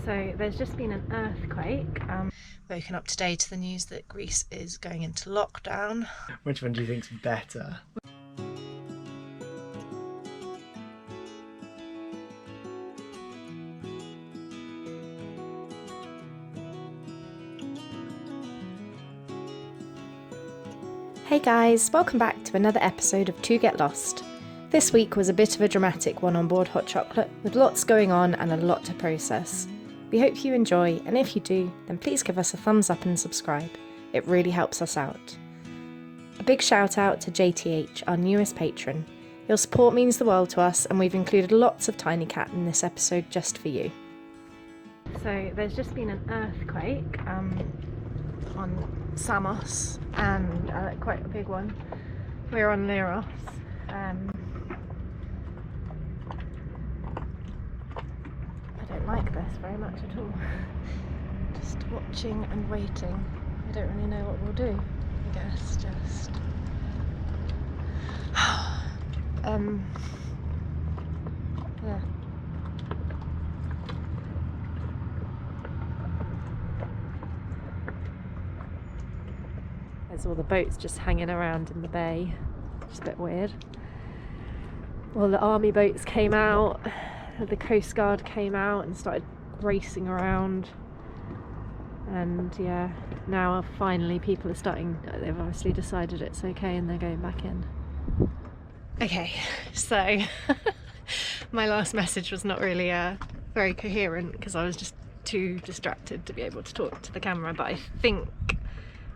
So there's just been an earthquake. Woken up today to the news that Greece is going into lockdown. Which one do you think's better? Hey guys, welcome back to another episode of To Get Lost. This week was a bit of a dramatic one on board Hot Chocolate, with lots going on and a lot to process. We hope you enjoy, and if you do, then please give us a thumbs up and subscribe. It really helps us out. A big shout out to JTH, our newest patron. Your support means the world to us, and we've included lots of Tiny Cat in this episode just for you. So there's just been an earthquake on Samos, and quite a big one. We're on Leros. I don't like this very much at all. Just watching and waiting. I don't really know what we'll do. I guess just yeah. There's all the boats just hanging around in the bay. It's a bit weird. All the army boats came out. The Coast Guard came out and started racing around, and yeah, now finally people are starting, they've obviously decided it's okay and they're going back in. Okay, so my last message was not really very coherent because I was just too distracted to be able to talk to the camera, but I think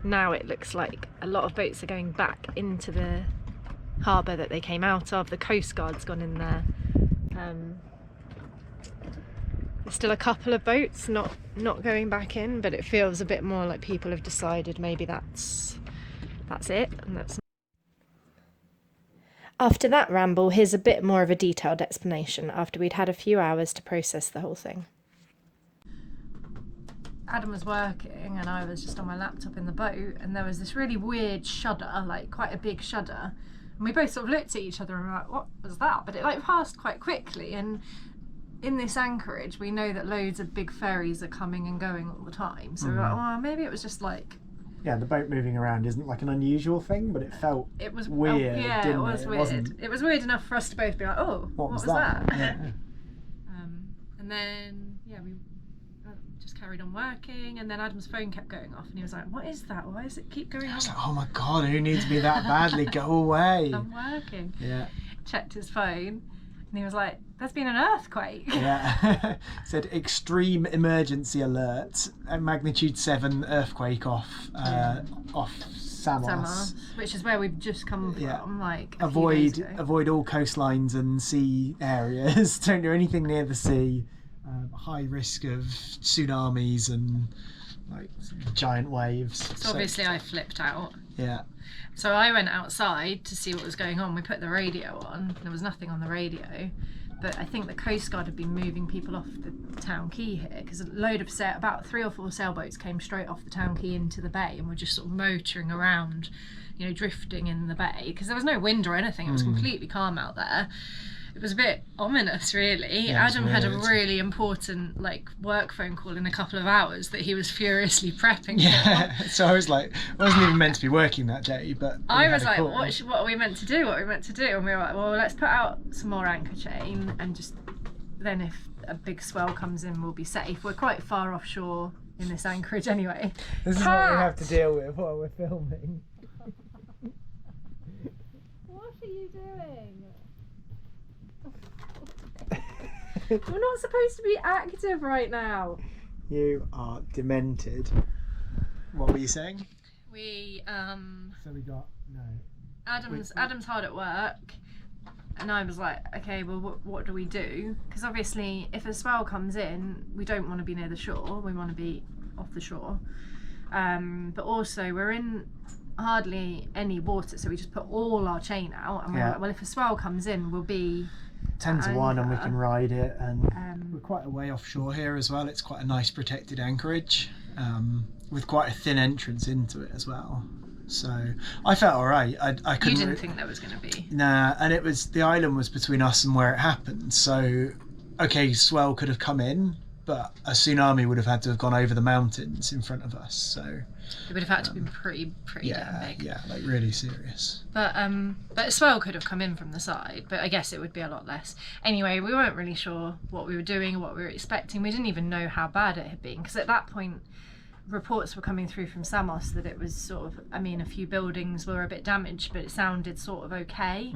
now it looks like a lot of boats are going back into the harbour that they came out of. The Coast Guard's gone in there. There's still a couple of boats not going back in, but it feels a bit more like people have decided maybe that's it, and that's. After that ramble, here's a bit more of a detailed explanation after we'd had a few hours to process the whole thing. Adam was working and I was just on my laptop in the boat, and there was this really weird shudder, like quite a big shudder, and we both sort of looked at each other and were like, what was that? But it like passed quite quickly, and in this anchorage we know that loads of big ferries are coming and going all the time, so we're like, well, maybe it was just like, yeah, the boat moving around isn't like an unusual thing, but it was weird. Yeah, it was weird. It was weird enough for us to both be like, oh, what was that? Yeah. And then yeah, we just carried on working, and then Adam's phone kept going off and he was like, what is that? Why does it keep going off? I was like, oh my god, who needs me that badly? Go away. I'm working. Yeah. Checked his phone and he was like, there's been an earthquake. Yeah. Said extreme emergency alert, magnitude 7 earthquake off Samos, which is where we've just come from. Yeah. Like avoid all coastlines and sea areas. Don't do anything near the sea. High risk of tsunamis and like giant waves. So obviously I flipped out. Yeah. So I went outside to see what was going on. We put the radio on. There was nothing on the radio, but I think the Coast Guard had been moving people off the town quay here, because a load of about 3 or 4 sailboats came straight off the town quay into the bay and were just sort of motoring around, you know, drifting in the bay, because there was no wind or anything. It was completely calm out there. It was a bit ominous, really. Yeah, Adam had a really important work phone call in a couple of hours that he was furiously prepping for. So I was like, I wasn't even meant to be working that day, but I was like, what are we meant to do? What are we meant to do? And we were like, well, let's put out some more anchor chain, and just then if a big swell comes in, we'll be safe. We're quite far offshore in this anchorage anyway. This is what we have to deal with while we're filming. What are you doing? We're not supposed to be active right now. You are demented. What were you saying? So we got Adam's hard at work, and I was like, okay, well, what do we do? Because obviously, if a swell comes in, we don't want to be near the shore. We want to be off the shore. But also, we're in hardly any water, so we just put all our chain out, and we're like, well, if a swell comes in, we'll be 10 to 1 and we can ride it, and we're quite a way offshore here as well. It's quite a nice protected anchorage with quite a thin entrance into it as well, so I felt alright. I couldn't. You didn't think there was going to be? Nah, and the island was between us and where it happened, so okay, swell could have come in, but a tsunami would have had to have gone over the mountains in front of us. So it would have had to be pretty damn big. Yeah, like really serious. But a swell could have come in from the side, but I guess it would be a lot less. Anyway, we weren't really sure what we were doing or what we were expecting. We didn't even know how bad it had been, because at that point reports were coming through from Samos that it was sort of, I mean, a few buildings were a bit damaged, but it sounded sort of okay.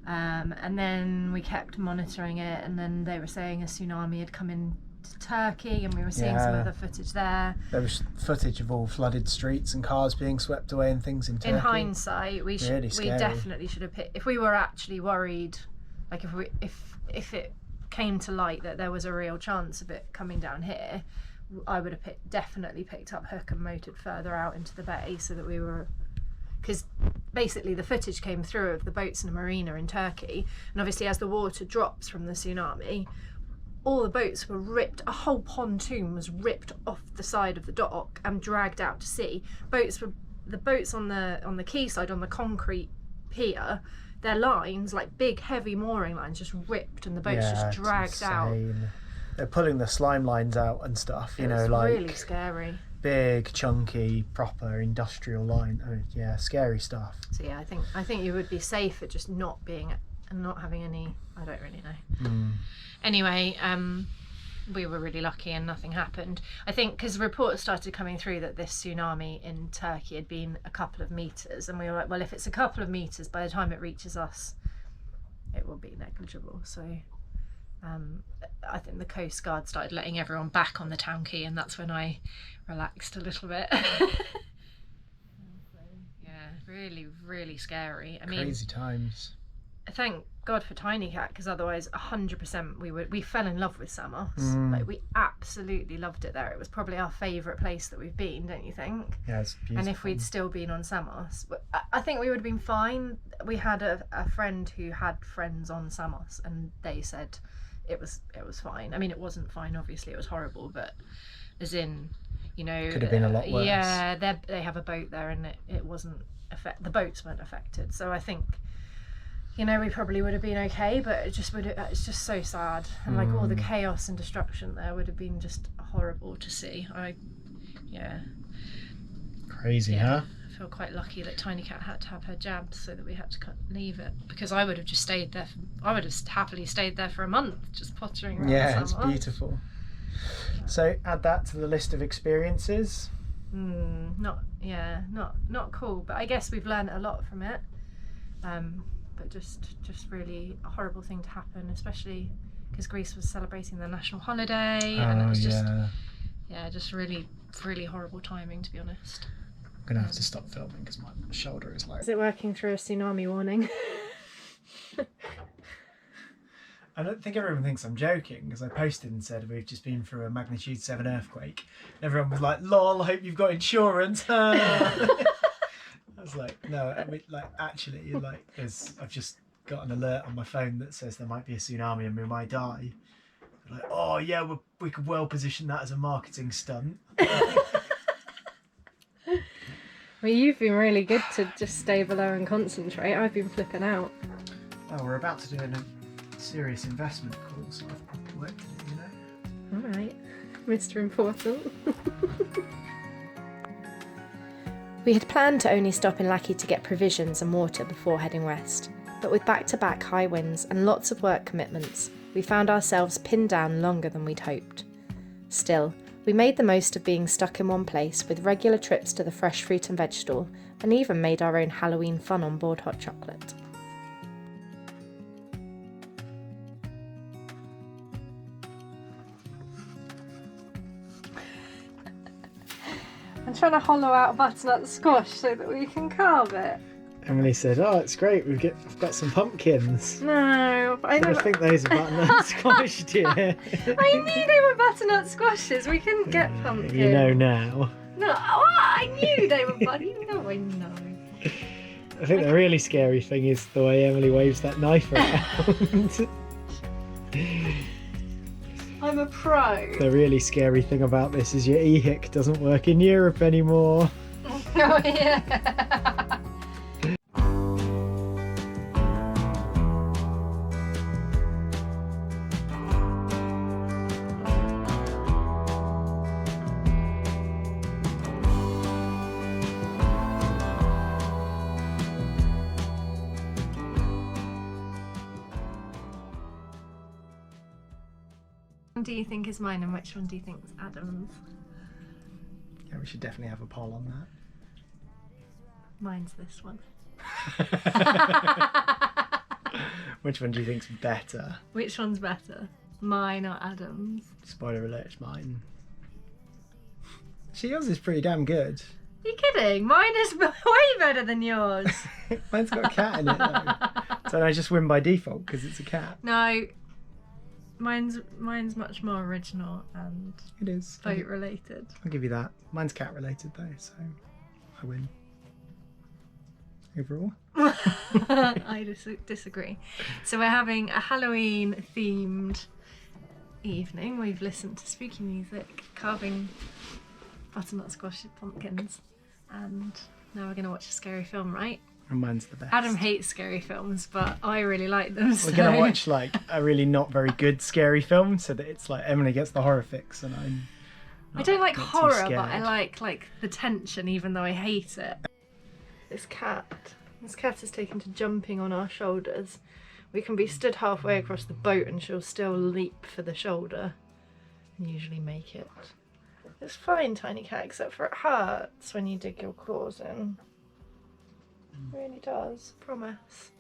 And then we kept monitoring it, and then they were saying a tsunami had come in to Turkey, and we were seeing some other footage there. There was footage of all flooded streets and cars being swept away and things in Turkey. In hindsight, we definitely should have picked, if we were actually worried, like if it came to light that there was a real chance of it coming down here, I would have definitely picked up hook and motored further out into the bay, so that we were, because basically the footage came through of the boats in a marina in Turkey, and obviously as the water drops from the tsunami, all the boats were ripped, a whole pontoon was ripped off the side of the dock and dragged out to sea. The boats on the quayside, on the concrete pier, their lines, like big heavy mooring lines, just ripped, and the boats just dragged out. They're pulling the slime lines out and stuff, you know, like really scary. Big, chunky, proper industrial line. Oh, yeah, scary stuff. So yeah, I think you would be safer just not being and not having any. I don't really know. Anyway, we were really lucky and nothing happened. I think because reports started coming through that this tsunami in Turkey had been a couple of meters, and we were like, well, if it's a couple of meters, by the time it reaches us, it will be negligible. So I think the Coast Guard started letting everyone back on the town quay, and that's when I relaxed a little bit. Yeah, really, really scary. I mean, crazy times. Thank God for Tiny Cat, because otherwise 100% we fell in love with Samos. Like, we absolutely loved it there. It was probably our favourite place that we've been, don't you think? Yeah, it's beautiful. And if we'd still been on Samos, I think we would have been fine. We had a friend who had friends on Samos, and they said it was fine. I mean, it wasn't fine, obviously, it was horrible, but as in, you know, could have been a lot worse. Yeah, they have a boat there, and it wasn't the boats weren't affected. So I think, you know, we probably would have been okay, but it's just so sad, and like all the chaos and destruction there would have been just horrible to see. Crazy, huh? I feel quite lucky that Tiny Cat had to have her jabs, so that we had to leave it, because I would have just stayed there. I would have happily stayed there for a month, just pottering around. Yeah, it's beautiful. So add that to the list of experiences. Not cool, but I guess we've learned a lot from it. But just really a horrible thing to happen, especially because Greece was celebrating their national holiday, and it was just really, really horrible timing, to be honest. I'm gonna have to stop filming because my shoulder is like. Is it working through a tsunami warning? I don't think everyone thinks I'm joking, because I posted and said we've just been through a magnitude 7 earthquake. And everyone was like, "Lol, I hope you've got insurance." I was like, no, I mean, like, actually, like, I've just got an alert on my phone that says there might be a tsunami and we might die. Like, oh yeah, we could well position that as a marketing stunt. Well, you've been really good to just stay below and concentrate. I've been flipping out. Well, we're about to do a serious investment call, so I've got work to do, you know. All right, Mr. Important. We had planned to only stop in Laki to get provisions and water before heading west, but with back-to-back high winds and lots of work commitments, we found ourselves pinned down longer than we'd hoped. Still, we made the most of being stuck in one place, with regular trips to the fresh fruit and veg stall, and even made our own Halloween fun on board hot chocolate. I'm trying to hollow out butternut squash so that we can carve it. Emily said, "Oh, it's great. I've got some pumpkins." No, I don't think those are butternut squash, dear. I knew they were butternut squashes. We couldn't get pumpkins. You know now. No, I knew they were butternut. No, I know. I think the really scary thing is the way Emily waves that knife around. I'm a pro. The really scary thing about this is your EHIC doesn't work in Europe anymore. Oh yeah. do you think is mine and which one do you think is Adam's? Yeah, we should definitely have a poll on that. Mine's this one. Which one do you think's better? Which one's better? Mine or Adam's? Spoiler alert, it's mine. Yours is pretty damn good. Are you kidding? Mine is way better than yours. Mine's got a cat in it though. So I just win by default because it's a cat. No, mine's much more original and It is. boat related. I'll give you that. Mine's cat related though, so I win. Overall. I disagree. So we're having a Halloween themed evening. We've listened to spooky music, carving butternut squash pumpkins, and now we're going to watch a scary film, right? And mine's the best. Adam hates scary films, but I really like them. We're going to watch like a really not very good scary film, so that it's like Emily gets the horror fix and I'm I don't like not too horror, but scared. I like the tension, even though I hate it. This cat is taken to jumping on our shoulders. We can be stood halfway across the boat and she'll still leap for the shoulder and usually make it. It's fine, tiny cat, except for it hurts when you dig your claws in. It really does, promise.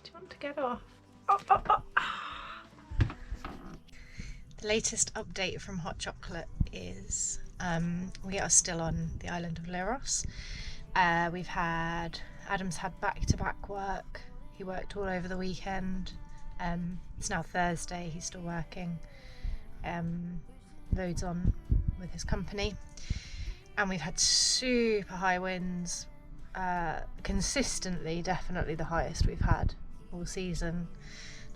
Do you want to get off? Oh, oh, oh. The latest update from Hot Chocolate is we are still on the island of Leros. Adam's had back-to-back work. He worked all over the weekend. It's now Thursday, he's still working. Loads on with his company. And we've had super high winds, consistently, definitely the highest we've had all season.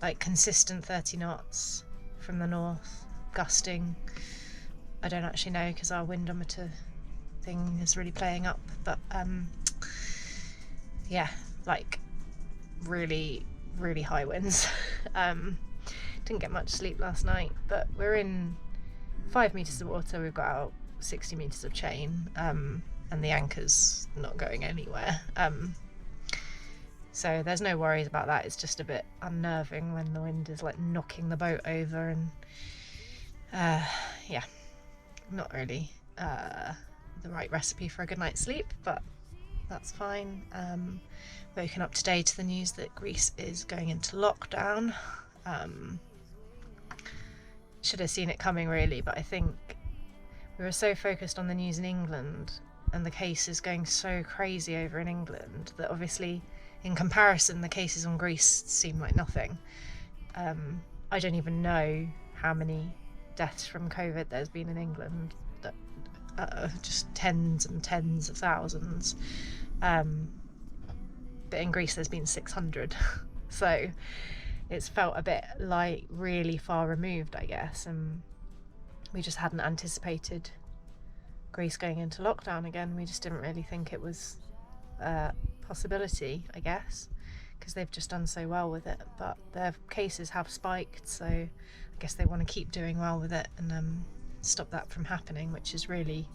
Like consistent 30 knots from the north, gusting. I don't actually know because our windometer thing is really playing up, but yeah, like really, really high winds. Didn't get much sleep last night, but we're in 5 meters of water. We've got out 60 meters of chain, and the anchor's not going anywhere. So there's no worries about that. It's just a bit unnerving when the wind is like knocking the boat over, and yeah, not really the right recipe for a good night's sleep, but that's fine. Woken up today to the news that Greece is going into lockdown. Should have seen it coming really, but I think we were so focused on the news in England and the cases going so crazy over in England that obviously in comparison the cases on Greece seem like nothing. I don't even know how many deaths from COVID there's been in England, just tens and tens of thousands, but in Greece there's been 600. So it's felt a bit like really far removed, I guess, and we just hadn't anticipated Greece going into lockdown again. We just didn't really think it was a possibility, I guess, because they've just done so well with it, but their cases have spiked, so I guess they want to keep doing well with it and stop that from happening, which is really,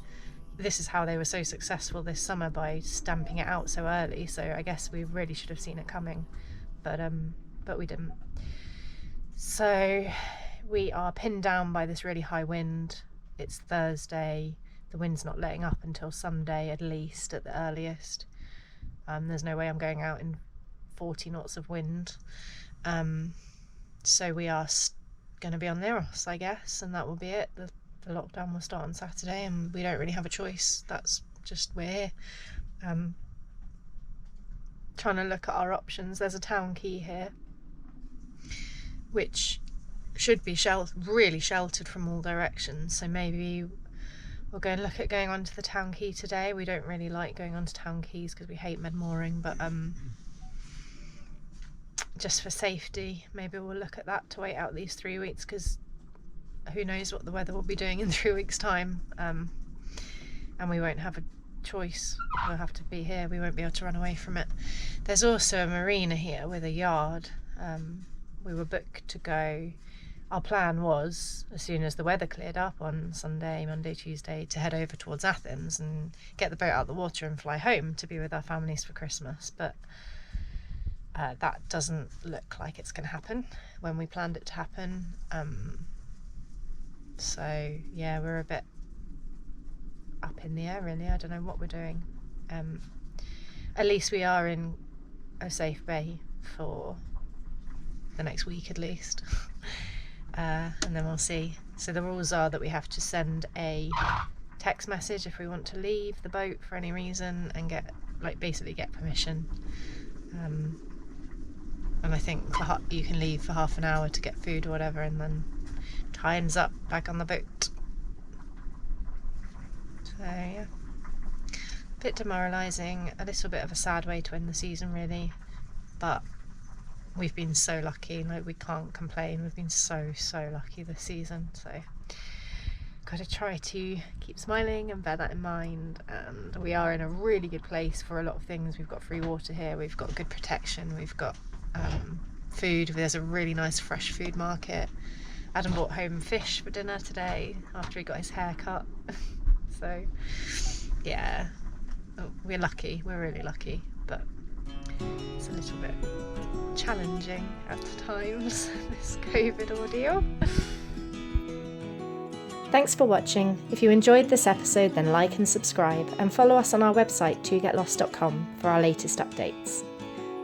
this is how they were so successful this summer, by stamping it out so early. So I guess we really should have seen it coming, but we didn't. So we are pinned down by this really high wind. It's Thursday, the wind's not letting up until Sunday at least, at the earliest. There's no way I'm going out in 40 knots of wind. So we are going to be on Leros, I guess, and that will be it. The lockdown will start on Saturday and we don't really have a choice. That's just, we're here. Trying to look at our options. There's a town quay here which should be really sheltered from all directions, so maybe we'll go and look at going onto the town quay today. We don't really like going onto town quays because we hate med-mooring, but just for safety maybe we'll look at that to wait out these 3 weeks, because who knows what the weather will be doing in 3 weeks time, and we won't have a choice. We'll have to be here. We won't be able to run away from it. There's also a marina here with a yard. We were booked to go. Our plan was, as soon as the weather cleared up on Sunday, Monday, Tuesday, to head over towards Athens and get the boat out of the water and fly home to be with our families for Christmas, but that doesn't look like it's going to happen. when we planned it to happen. So yeah, we're a bit up in the air really. I don't know what we're doing. At least we are in a safe bay for the next week at least. And then we'll see. So the rules are that we have to send a text message if we want to leave the boat for any reason and basically get permission. And I think you can leave for half an hour to get food or whatever, and then time's up back on the boat. So yeah, a bit demoralising, a little bit of a sad way to end the season really, but we've been so lucky, like we can't complain. We've been so lucky this season, so got to try to keep smiling and bear that in mind. And we are in a really good place for a lot of things. We've got free water here, we've got good protection, we've got food. There's a really nice fresh food market. Adam brought home fish for dinner today after he got his hair cut. So yeah, we're lucky, we're really lucky, but it's a little bit challenging at times, this COVID ordeal. Thanks for watching. If you enjoyed this episode, then like and subscribe, and follow us on our website togetlost.com for our latest updates.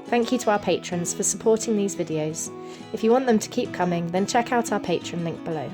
Thank you to our patrons for supporting these videos. If you want them to keep coming, then check out our Patreon link below.